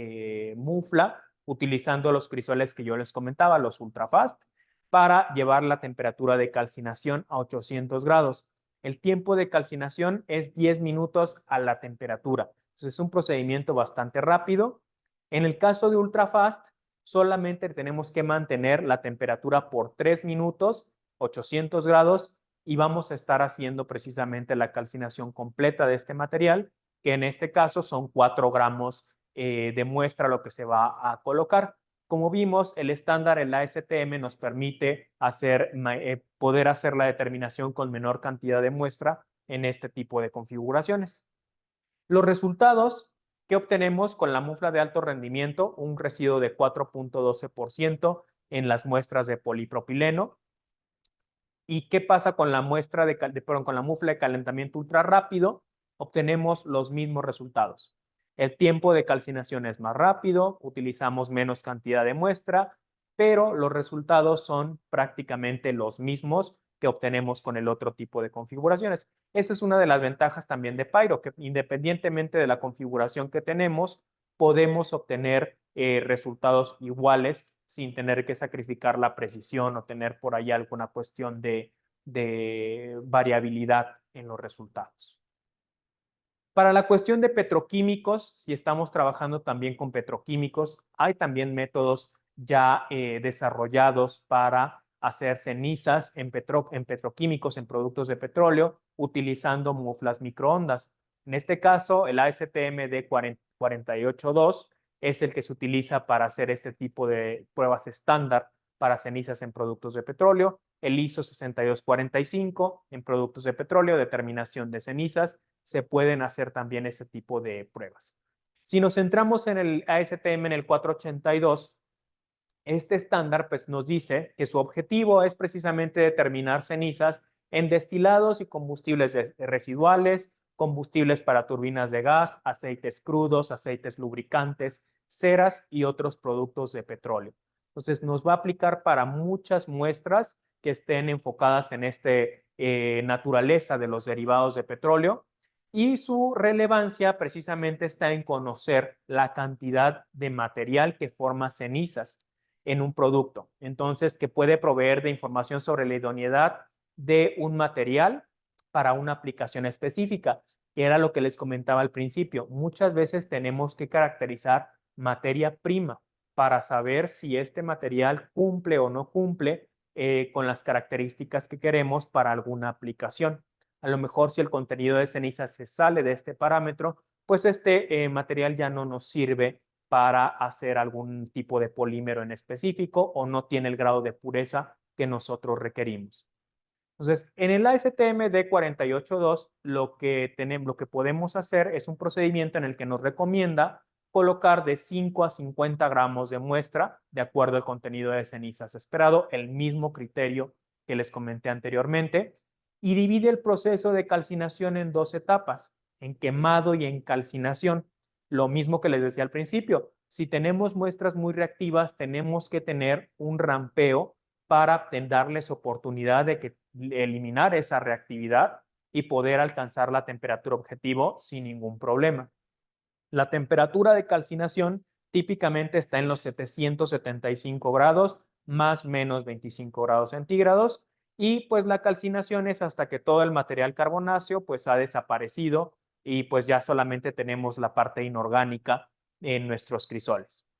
mufla utilizando los crisoles que yo les comentaba, los ultrafast, para llevar la temperatura de calcinación a 800 grados. El tiempo de calcinación es 10 minutos a la temperatura. Entonces es un procedimiento bastante rápido. En el caso de ultrafast, solamente tenemos que mantener la temperatura por 3 minutos, 800 grados, y vamos a estar haciendo precisamente la calcinación completa de este material, que en este caso son 4 gramos de muestra lo que se va a colocar. Como vimos, el estándar, el ASTM, nos permite poder hacer la determinación con menor cantidad de muestra en este tipo de configuraciones. Los resultados que obtenemos con la mufla de alto rendimiento, un residuo de 4.12% en las muestras de polipropileno. ¿Y qué pasa con la muestra con la mufla de calentamiento ultra rápido? Obtenemos los mismos resultados. El tiempo de calcinación es más rápido, utilizamos menos cantidad de muestra, pero los resultados son prácticamente los mismos que obtenemos con el otro tipo de configuraciones. Esa es una de las ventajas también de Pyro, que independientemente de la configuración que tenemos, podemos obtener resultados iguales sin tener que sacrificar la precisión o tener por ahí alguna cuestión de de variabilidad en los resultados. Para la cuestión de petroquímicos, si estamos trabajando también con petroquímicos, hay también métodos ya desarrollados para hacer cenizas en petroquímicos, en productos de petróleo, utilizando muflas microondas. En este caso, el ASTM D482 es el que se utiliza para hacer este tipo de pruebas estándar para cenizas en productos de petróleo, el ISO 6245 en productos de petróleo, determinación de cenizas, se pueden hacer también ese tipo de pruebas. Si nos centramos en el ASTM en el 482, este estándar pues, nos dice que su objetivo es precisamente determinar cenizas en destilados y combustibles residuales, combustibles para turbinas de gas, aceites crudos, aceites lubricantes, ceras y otros productos de petróleo. Entonces, nos va a aplicar para muchas muestras que estén enfocadas en esta naturaleza de los derivados de petróleo, y su relevancia precisamente está en conocer la cantidad de material que forma cenizas en un producto. Entonces, que puede proveer de información sobre la idoneidad de un material para una aplicación específica, que era lo que les comentaba al principio. Muchas veces tenemos que caracterizar materia prima para saber si este material cumple o no cumple con las características que queremos para alguna aplicación. A lo mejor si el contenido de ceniza se sale de este parámetro, pues este material ya no nos sirve para hacer algún tipo de polímero en específico o no tiene el grado de pureza que nosotros requerimos. Entonces, en el ASTM D482 lo que podemos hacer es un procedimiento en el que nos recomienda colocar de 5 a 50 gramos de muestra de acuerdo al contenido de cenizas esperado, el mismo criterio que les comenté anteriormente, y divide el proceso de calcinación en dos etapas, en quemado y en calcinación. Lo mismo que les decía al principio, si tenemos muestras muy reactivas, tenemos que tener un rampeo para darles oportunidad de que eliminar esa reactividad y poder alcanzar la temperatura objetivo sin ningún problema. La temperatura de calcinación típicamente está en los 775 grados más menos 25 grados centígrados, y pues la calcinación es hasta que todo el material carbonáceo pues ha desaparecido y pues ya solamente tenemos la parte inorgánica en nuestros crisoles.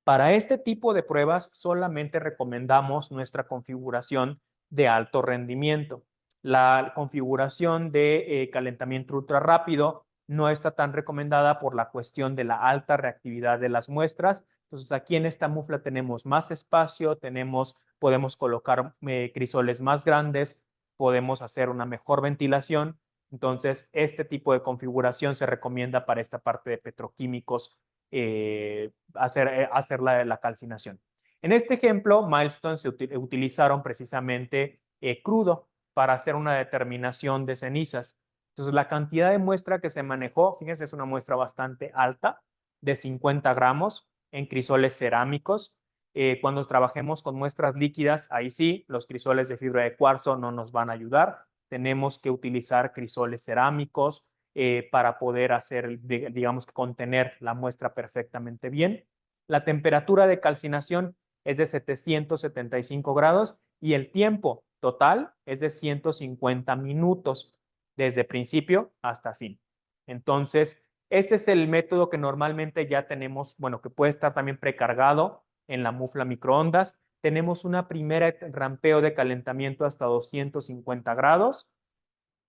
Para este tipo de pruebas solamente recomendamos nuestra configuración de alto rendimiento. La configuración de calentamiento ultra rápido no está tan recomendada por la cuestión de la alta reactividad de las muestras. Entonces aquí en esta mufla tenemos más espacio, podemos colocar crisoles más grandes, podemos hacer una mejor ventilación. Entonces este tipo de configuración se recomienda para esta parte de petroquímicos, hacer la calcinación. En este ejemplo, Milestone se utilizaron precisamente crudo para hacer una determinación de cenizas. Entonces, la cantidad de muestra que se manejó, fíjense, es una muestra bastante alta, de 50 gramos en crisoles cerámicos. Cuando trabajemos con muestras líquidas, ahí sí, los crisoles de fibra de cuarzo no nos van a ayudar. Tenemos que utilizar crisoles cerámicos para poder hacer, digamos, contener la muestra perfectamente bien. La temperatura de calcinación es de 775 grados y el tiempo total es de 150 minutos desde principio hasta fin. Entonces, este es el método que normalmente ya tenemos, bueno, que puede estar también precargado en la mufla microondas. Tenemos una primera rampeo de calentamiento hasta 250 grados,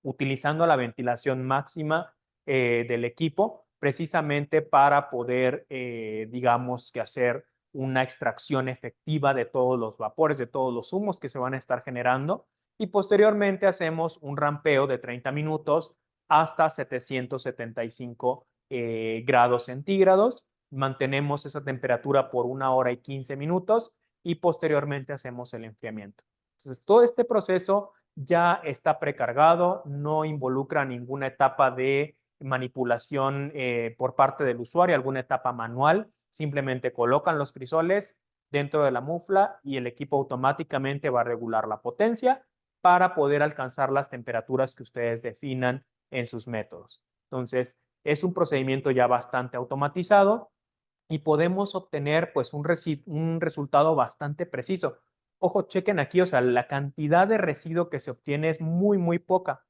utilizando la ventilación máxima del equipo, precisamente para poder, digamos, que hacer una extracción efectiva de todos los vapores, de todos los humos que se van a estar generando, y posteriormente hacemos un rampeo de 30 minutos hasta 775 grados centígrados. Mantenemos esa temperatura por 1 hora y 15 minutos y posteriormente hacemos el enfriamiento. Entonces, todo este proceso ya está precargado, no involucra ninguna etapa de manipulación por parte del usuario, alguna etapa manual. Simplemente colocan los crisoles dentro de la mufla y el equipo automáticamente va a regular la potencia para poder alcanzar las temperaturas que ustedes definan en sus métodos. Entonces, es un procedimiento ya bastante automatizado y podemos obtener pues un resultado bastante preciso. Ojo, chequen aquí, o sea, la cantidad de residuo que se obtiene es muy, muy poca.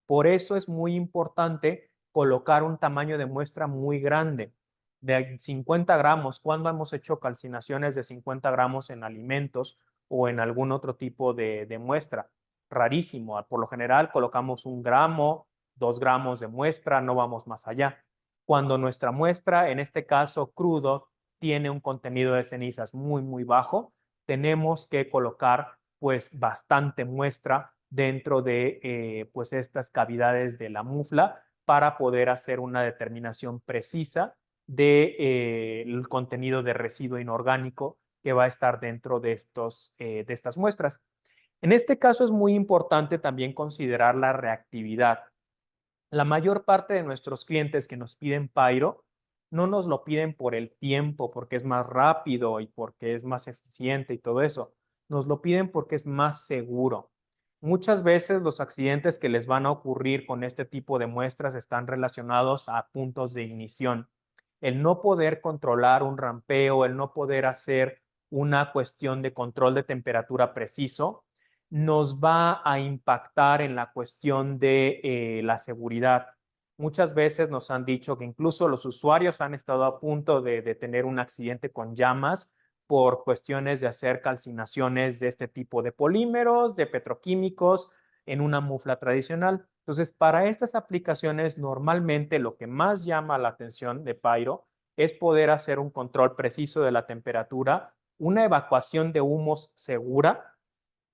Por eso es muy importante colocar un tamaño de muestra muy grande, de 50 gramos. ¿Cuándo hemos hecho calcinaciones de 50 gramos en alimentos o en algún otro tipo de muestra? Rarísimo. Por lo general colocamos 1 gramo, 2 gramos de muestra, no vamos más allá. Cuando nuestra muestra, en este caso crudo, tiene un contenido de cenizas muy, muy bajo, tenemos que colocar pues bastante muestra dentro de pues estas cavidades de la mufla para poder hacer una determinación precisa del contenido de residuo inorgánico que va a estar dentro de estas muestras. En este caso es muy importante también considerar la reactividad. La mayor parte de nuestros clientes que nos piden Pyro no nos lo piden por el tiempo, porque es más rápido y porque es más eficiente y todo eso. Nos lo piden porque es más seguro. Muchas veces los accidentes que les van a ocurrir con este tipo de muestras están relacionados a puntos de ignición. El no poder controlar un rampeo, el no poder hacer una cuestión de control de temperatura preciso, nos va a impactar en la cuestión de la seguridad. Muchas veces nos han dicho que incluso los usuarios han estado a punto de tener un accidente con llamas por cuestiones de hacer calcinaciones de este tipo de polímeros, de petroquímicos en una mufla tradicional. Entonces, para estas aplicaciones, normalmente lo que más llama la atención de Pyro es poder hacer un control preciso de la temperatura, una evacuación de humos segura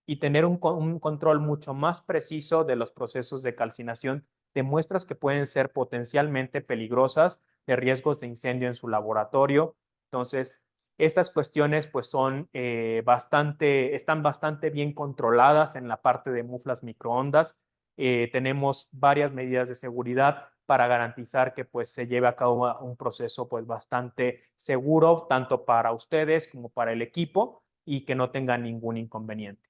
y tener un control mucho más preciso de los procesos de calcinación de muestras que pueden ser potencialmente peligrosas, de riesgos de incendio en su laboratorio. Entonces, estas cuestiones pues son están bastante bien controladas en la parte de muflas microondas. Tenemos varias medidas de seguridad para garantizar que pues se lleve a cabo un proceso pues bastante seguro tanto para ustedes como para el equipo y que no tengan ningún inconveniente.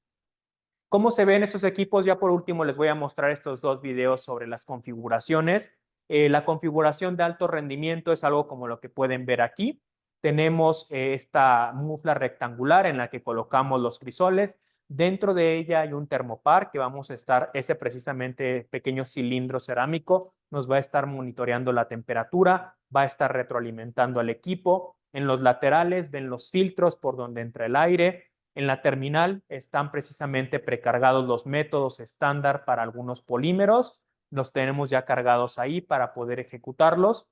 ¿Cómo se ven esos equipos? Ya por último les voy a mostrar estos dos videos sobre las configuraciones. La configuración de alto rendimiento es algo como lo que pueden ver aquí. Tenemos esta mufla rectangular en la que colocamos los crisoles. Dentro de ella hay un termopar que vamos a estar, ese precisamente pequeño cilindro cerámico nos va a estar monitoreando la temperatura, va a estar retroalimentando al equipo. En los laterales ven los filtros por donde entra el aire. En la terminal están precisamente precargados los métodos estándar para algunos polímeros. Los tenemos ya cargados ahí para poder ejecutarlos.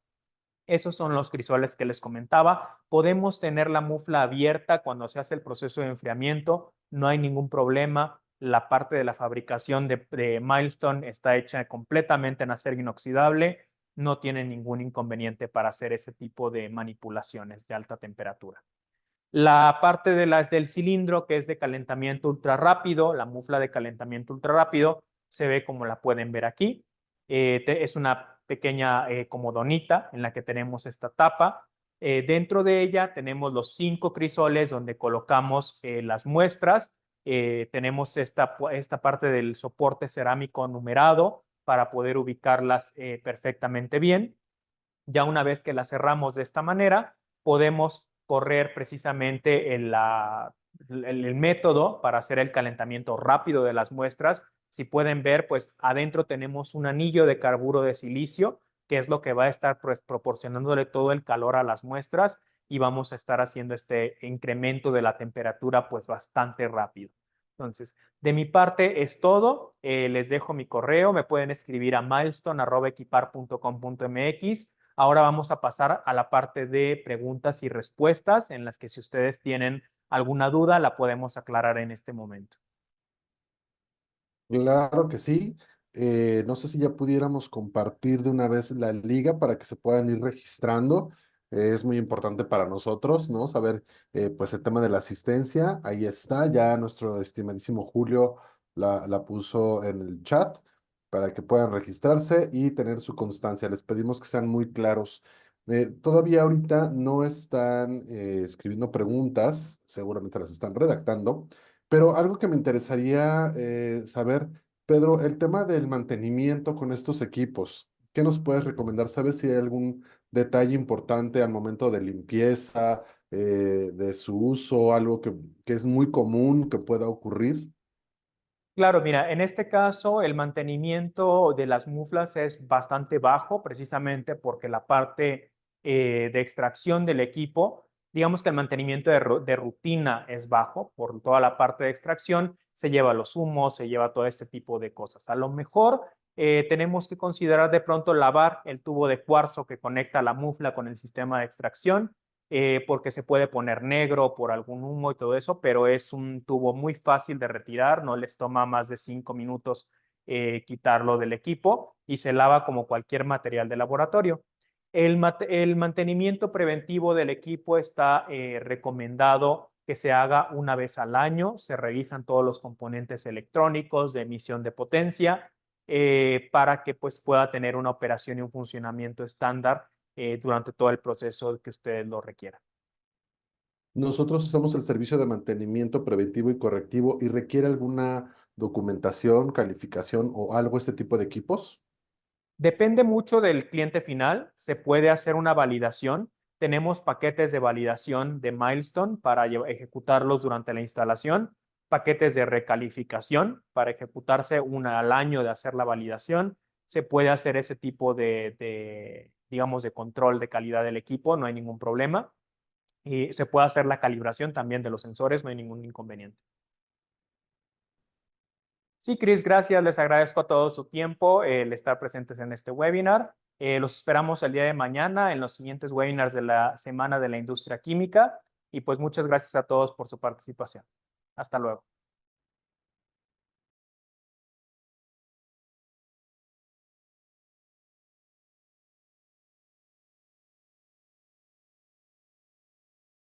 Esos son los crisoles que les comentaba. Podemos tener la mufla abierta cuando se hace el proceso de enfriamiento. No hay ningún problema. La parte de la fabricación de Milestone está hecha completamente en acero inoxidable. No tiene ningún inconveniente para hacer ese tipo de manipulaciones de alta temperatura. La parte del cilindro, que es de calentamiento ultra rápido, la mufla de calentamiento ultra rápido, se ve como la pueden ver aquí. Es una pequeña comodonita en la que tenemos esta tapa. Dentro de ella tenemos los 5 crisoles donde colocamos las muestras. Tenemos esta parte del soporte cerámico numerado para poder ubicarlas perfectamente bien. Ya una vez que la cerramos de esta manera, podemos correr precisamente el método para hacer el calentamiento rápido de las muestras. Si pueden ver, pues adentro tenemos un anillo de carburo de silicio, que es lo que va a estar proporcionándole todo el calor a las muestras y vamos a estar haciendo este incremento de la temperatura pues bastante rápido. Entonces, de mi parte es todo. Les dejo mi correo. Me pueden escribir a milestone@equipar.com.mx. Ahora vamos a pasar a la parte de preguntas y respuestas en las que si ustedes tienen alguna duda la podemos aclarar en este momento. Claro que sí. No sé si ya pudiéramos compartir de una vez la liga para que se puedan ir registrando. Es muy importante para nosotros, ¿no? Saber, pues, el tema de la asistencia. Ahí está, ya nuestro estimadísimo Julio la puso en el chat para que puedan registrarse y tener su constancia. Les pedimos que sean muy claros. Todavía ahorita no están escribiendo preguntas, seguramente las están redactando. Pero algo que me interesaría saber, Pedro, el tema del mantenimiento con estos equipos, ¿qué nos puedes recomendar? ¿Sabes si hay algún detalle importante al momento de limpieza de su uso, algo que es muy común que pueda ocurrir? Claro, mira, en este caso el mantenimiento de las muflas es bastante bajo, precisamente porque la parte de extracción del equipo, digamos que el mantenimiento de rutina es bajo, por toda la parte de extracción se lleva los humos, se lleva todo este tipo de cosas. A lo mejor tenemos que considerar de pronto lavar el tubo de cuarzo que conecta la mufla con el sistema de extracción, porque se puede poner negro por algún humo y todo eso, pero es un tubo muy fácil de retirar, no les toma más de 5 minutos quitarlo del equipo y se lava como cualquier material de laboratorio. El mantenimiento preventivo del equipo está recomendado que se haga una vez al año, se revisan todos los componentes electrónicos de emisión de potencia para que pues, pueda tener una operación y un funcionamiento estándar durante todo el proceso que ustedes lo requieran. Nosotros hacemos el servicio de mantenimiento preventivo y correctivo y requiere alguna documentación, calificación o algo este tipo de equipos. Depende mucho del cliente final, se puede hacer una validación. Tenemos paquetes de validación de milestone para ejecutarlos durante la instalación, paquetes de recalificación para ejecutarse una al año de hacer la validación. Se puede hacer ese tipo digamos, de control de calidad del equipo, no hay ningún problema. Y se puede hacer la calibración también de los sensores, no hay ningún inconveniente. Sí, Chris, gracias. Les agradezco a todos su tiempo, el estar presentes en este webinar. Los esperamos el día de mañana en los siguientes webinars de la Semana de la Industria Química. Y pues muchas gracias a todos por su participación. Hasta luego.